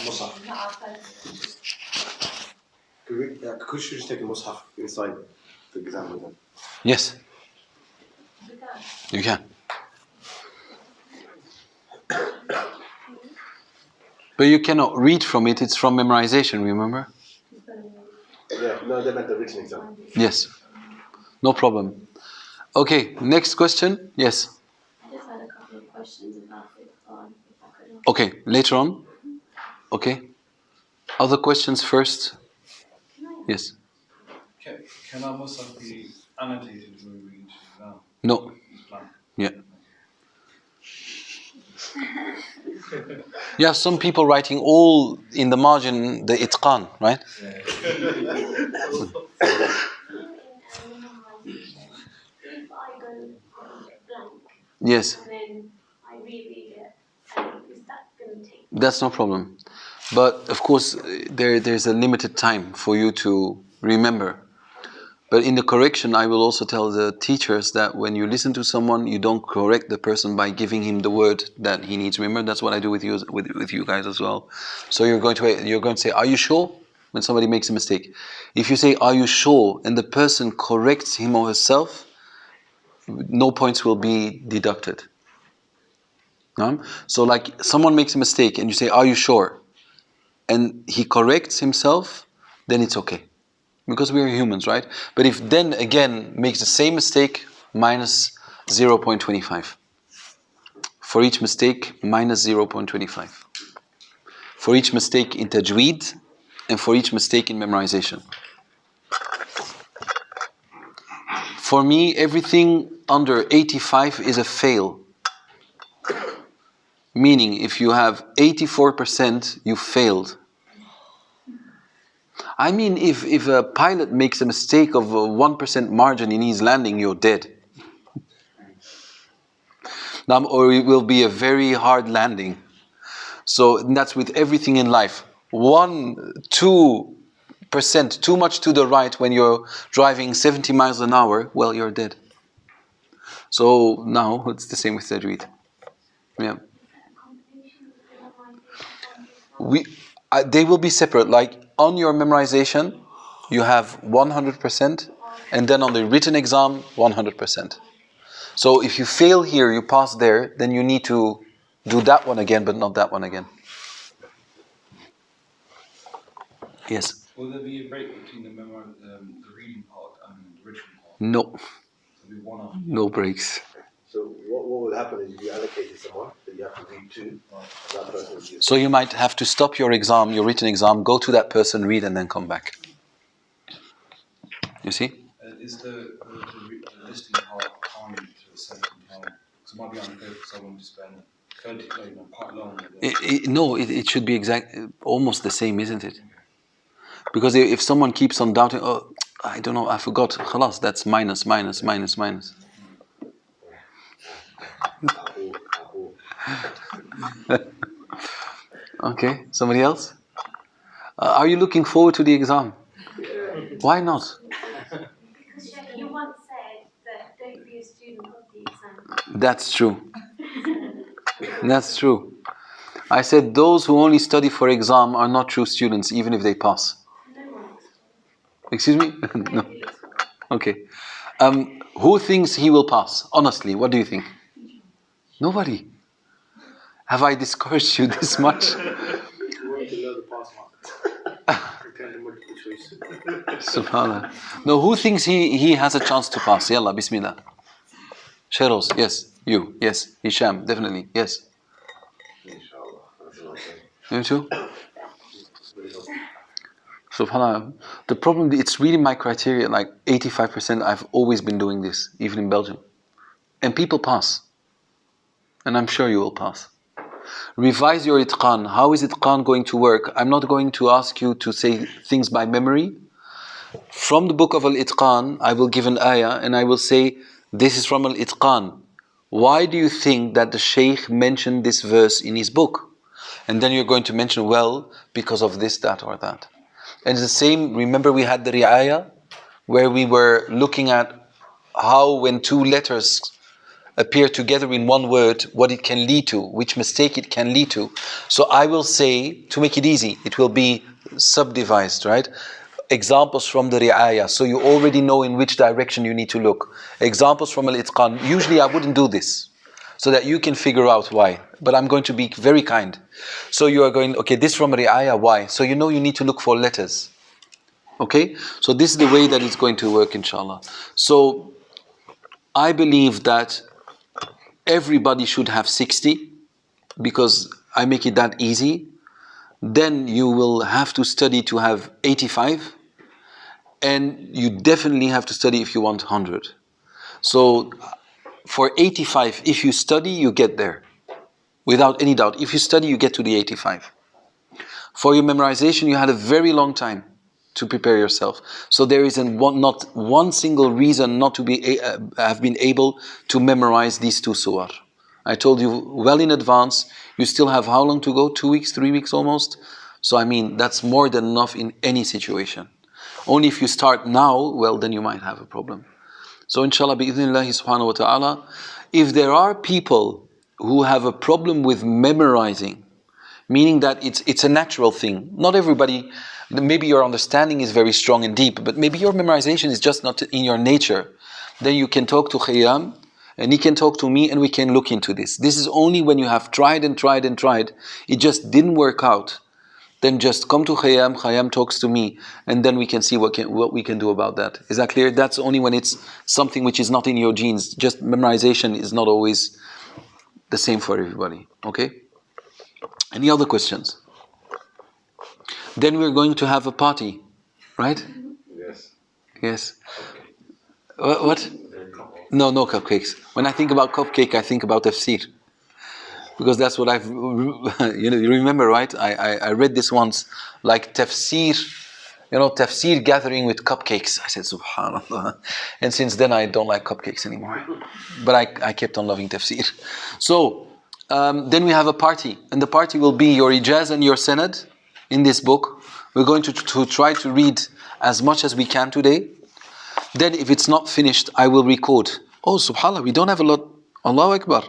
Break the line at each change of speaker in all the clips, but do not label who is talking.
Musaf. Could you just take a Musaf inside the exam with them?
Yes. You can. But you cannot read from it, it's from memorization, remember?
Yeah, no, they meant the written exam.
Yes. No problem. Okay, next question. Yes.
I just had a couple of questions about it, if I could ask.
Okay, later on. Okay. Other questions first? Yes.
Can our Musaf be annotated when we read exam?
No.
It's blank.
Yeah. Yeah, some people writing all in the margin the itqan, right?
In memorization, if I go blank
Yes.
and then I reread it, is that going to take?
That's no problem. But of course, there's a limited time for you to remember. But in the correction, I will also tell the teachers that when you listen to someone, you don't correct the person by giving him the word that he needs. Remember, that's what I do with you guys as well. So you're going to say, "Are you sure?" When somebody makes a mistake. If you say, "Are you sure?" and the person corrects him or herself, no points will be deducted. No? So like someone makes a mistake and you say, "Are you sure?" and he corrects himself, then it's okay. Because we are humans, right? But if then again makes the same mistake, minus 0.25. For each mistake, minus 0.25. For each mistake in tajweed, and for each mistake in memorization. For me, everything under 85 is a fail. Meaning, if you have 84%, you failed. I mean, if a pilot makes a mistake of a 1% margin in his landing, you're dead. Or it will be a very hard landing. So that's with everything in life. 1-2% too much to the right when you're driving 70 miles an hour, well, you're dead. So now it's the same with tajweed. Yeah. They will be separate. Like on your memorization, you have 100%, and then on the written exam, 100%. So if you fail here, you pass there, then you need to do that one again, but not that one again. Yes?
Will there be a break between the reading part and the written part?
No.
So it'll be one after
No breaks.
So what will happen is you allocated someone that you have to read to, that person will be
So you might have to stop your exam, your written exam, go to that person, read, and then come back. You see?
Is the listing part timed to a certain time? Because it might be unfair for someone to spend 30, quite long.
No, it should be almost the same, isn't it? Because if someone keeps on doubting, oh, I don't know, I forgot, khalas, that's minus. Okay, somebody else? Are you looking forward to the exam? Why not?
Because you once said that don't be a student of the exam.
That's true. That's true. I said those who only study for exam are not true students, even if they pass.
No one.
Excuse me? No. Okay. Who thinks he will pass? Honestly, what do you think? Nobody. Have I discouraged you this much? Subhanallah. No, who thinks he has a chance to pass? Yalla, bismillah. Sheros, yes. You, yes. Hisham, definitely, yes. You too? Subhanallah. The problem, it's really my criteria, like 85%, I've always been doing this, even in Belgium. And people pass. And I'm sure you will pass. Revise your itqan. How is itqan going to work? I'm not going to ask you to say things by memory. From the book of Al-Itqan, I will give an ayah and I will say, this is from Al-Itqan. Why do you think that the Shaykh mentioned this verse in his book? And then you're going to mention, well, because of this, that, or that. And it's the same, remember we had the ri'ayah, where we were looking at how when two letters appear together in one word, what it can lead to, which mistake it can lead to. So I will say, to make it easy, it will be subdivided, right? Examples from the ri'ayah, so you already know in which direction you need to look. Examples from al-itqan. Usually I wouldn't do this, so that you can figure out why. But I'm going to be very kind. So you are going, okay, this from ri'ayah, why? So you know you need to look for letters. Okay? So this is the way that it's going to work, inshallah. So I believe that everybody should have 60, because I make it that easy. Then you will have to study to have 85. And you definitely have to study if you want 100. So for 85, if you study, you get there. Without any doubt. If you study, you get to the 85. For your memorization, you had a very long time to prepare yourself. So there is not one single reason not to have been able to memorize these two surah. I told you well in advance. You still have how long to go? 2 weeks, 3 weeks almost? So I mean, that's more than enough in any situation. Only if you start now, well, then you might have a problem. So inshallah, bi'idhnillahi subhanahu wa ta'ala, if there are people who have a problem with memorizing, meaning that it's a natural thing. Not everybody, maybe your understanding is very strong and deep, but maybe your memorization is just not in your nature. Then you can talk to Khayyam, and he can talk to me, and we can look into this. This is only when you have tried and tried and tried, it just didn't work out. Then just come to Khayyam, Khayyam talks to me, and then we can see what we can do about that. Is that clear? That's only when it's something which is not in your genes. Just memorization is not always the same for everybody. Okay? Any other questions? Then we're going to have a party, right?
Yes.
Yes. What? No cupcakes. When I think about cupcake, I think about tafsir. Because that's what I've, you remember, right? I read this once, like tafsir, tafsir gathering with cupcakes. I said, subhanallah. And since then, I don't like cupcakes anymore. But I kept on loving tafsir. So, then we have a party. And the party will be your ijaz and your sanad in this book. We're going to try to read as much as we can today. Then if it's not finished, I will record. Oh, subhanallah, we don't have a lot. Allahu Akbar.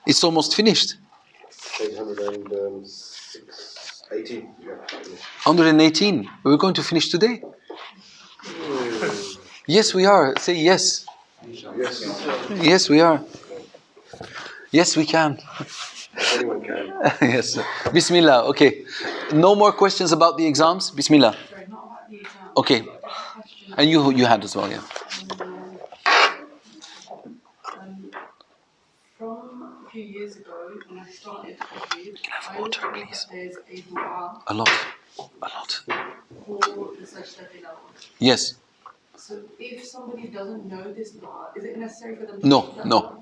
It's almost finished.
18. Yeah,
118. We're going to finish today. Yes, we are. Say yes.
Yes.
Yes, we are. Yes, we can.
Anyone can.
Yes. Bismillah. Okay. No more questions about the exams? Bismillah.
Sorry, not about the exam.
Okay. And you had as well, yeah.
From a few years ago, when I started Tajweed, I
water,
thought
please.
that there's a dua
A lot.
for the sajda tilawah.
Yes.
So if somebody doesn't know this dua, is it necessary for them to
No,
make that
no.
dua?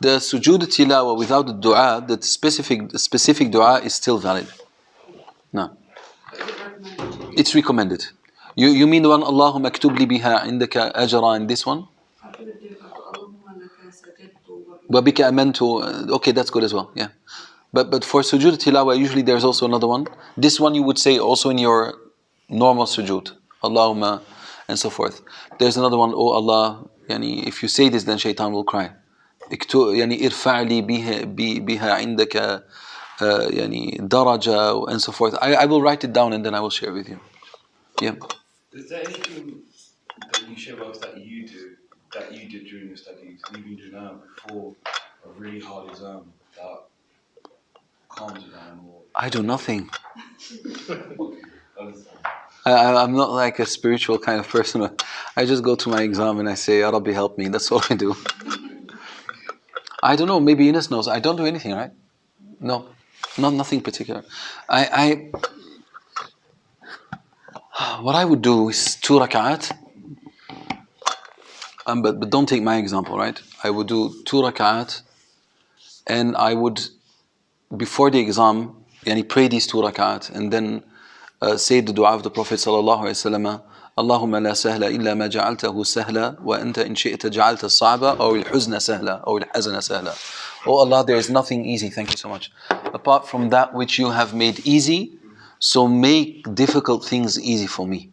The sujood tilawa without the dua, the specific dua is still valid. No.
But is it recommended?
It's recommended. You mean the one, Allahumma aktub li biha indaka ajra, and this one?
I put it different. Allahumma laka sajadtu
Wa bika amantu. Okay, that's good as well. Yeah. But for sujood tilawa, usually there's also another one. This one you would say also in your normal sujood. Allahumma, and so forth. There's another one, oh Allah, yani, if you say this, then shaitan will cry. يعني ارفع لي بها عندك يعني درجة, and so forth. I will write it down and then I will share with you. Yeah.
Is there anything that you share with us that you did during your studies, and even do now before a really hard exam that calms you down? Or
I do nothing.
okay, understand.
I'm not like a spiritual kind of person. I just go to my exam and I say, Ya Rabbi, help me. That's all I do. I don't know, maybe Ines knows. I don't do anything, right? No, nothing particular. What I would do is 2 rak'at. But don't take my example, right? I would do 2 rak'at, and I would, before the exam, pray these 2 rak'at, and then say the dua of the Prophet sallallahu alaihi wasallam. اللهم لا سهل إلا ما جعلته سهلا وأنت إن شئت جعلت الصعب أو الحزن سهلا أو الحزن سهلا. Oh Allah, there is nothing easy, thank you so much, apart from that which you have made easy, so make difficult things easy for me.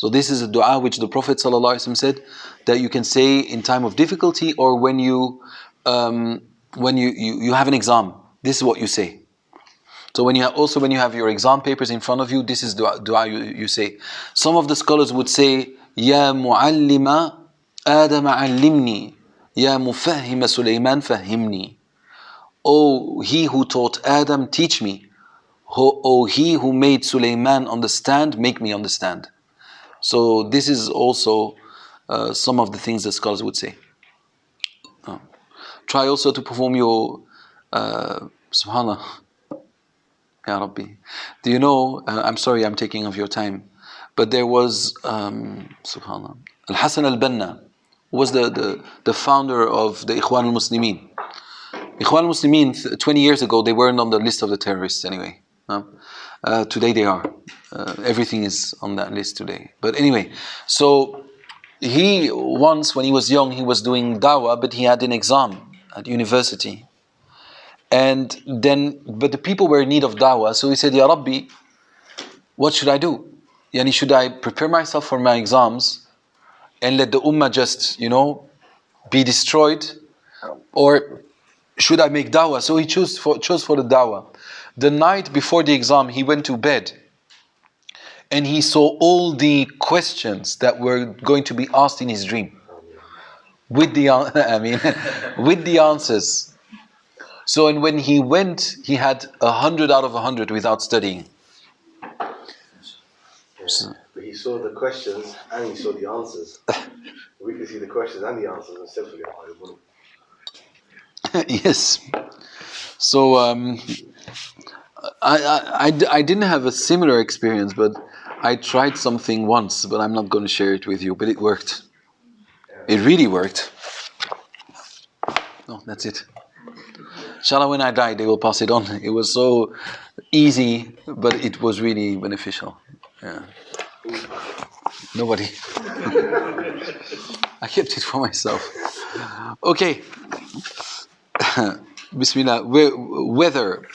So this is a dua which the Prophet ﷺ said that you can say in time of difficulty or when you have an exam. This is what you say. So when you have your exam papers in front of you, this is dua you say. Some of the scholars would say, Ya mu'allima Adam allimni, Ya mufahhima Sulayman fahimni. Oh, he who taught Adam, teach me. Oh, he who made Sulayman understand, make me understand. So this is also some of the things that scholars would say. Try also to perform your Subhanallah. Ya Rabbi. Do you know, I'm sorry I'm taking of your time, but there was, Subhanallah, Al-Hasan al-Banna was the founder of the Ikhwan al-Muslimin. Ikhwan al-Muslimin, 20 years ago, they weren't on the list of the terrorists anyway. Today they are. Everything is on that list today. But anyway, so he once, when he was young, he was doing dawah, but he had an exam at university. And then, but the people were in need of dawah, so he said, Ya Rabbi, what should I do? Yani, should I prepare myself for my exams and let the ummah just, be destroyed? Or should I make dawah? So he chose for the dawah. The night before the exam, he went to bed and he saw all the questions that were going to be asked in his dream with the with the answers. So, and when he went, he had 100 out of 100 without studying.
Yeah. But he saw the questions and he saw the answers. We could see the questions and the answers and still forget about it.
Yes. So I didn't have a similar experience, but I tried something once, but I'm not going to share it with you. But it worked. It really worked. No, that's it. Inshallah, when I die, they will pass it on. It was so easy, but it was really beneficial. Yeah. Nobody. I kept it for myself. Okay. Bismillah. Weather.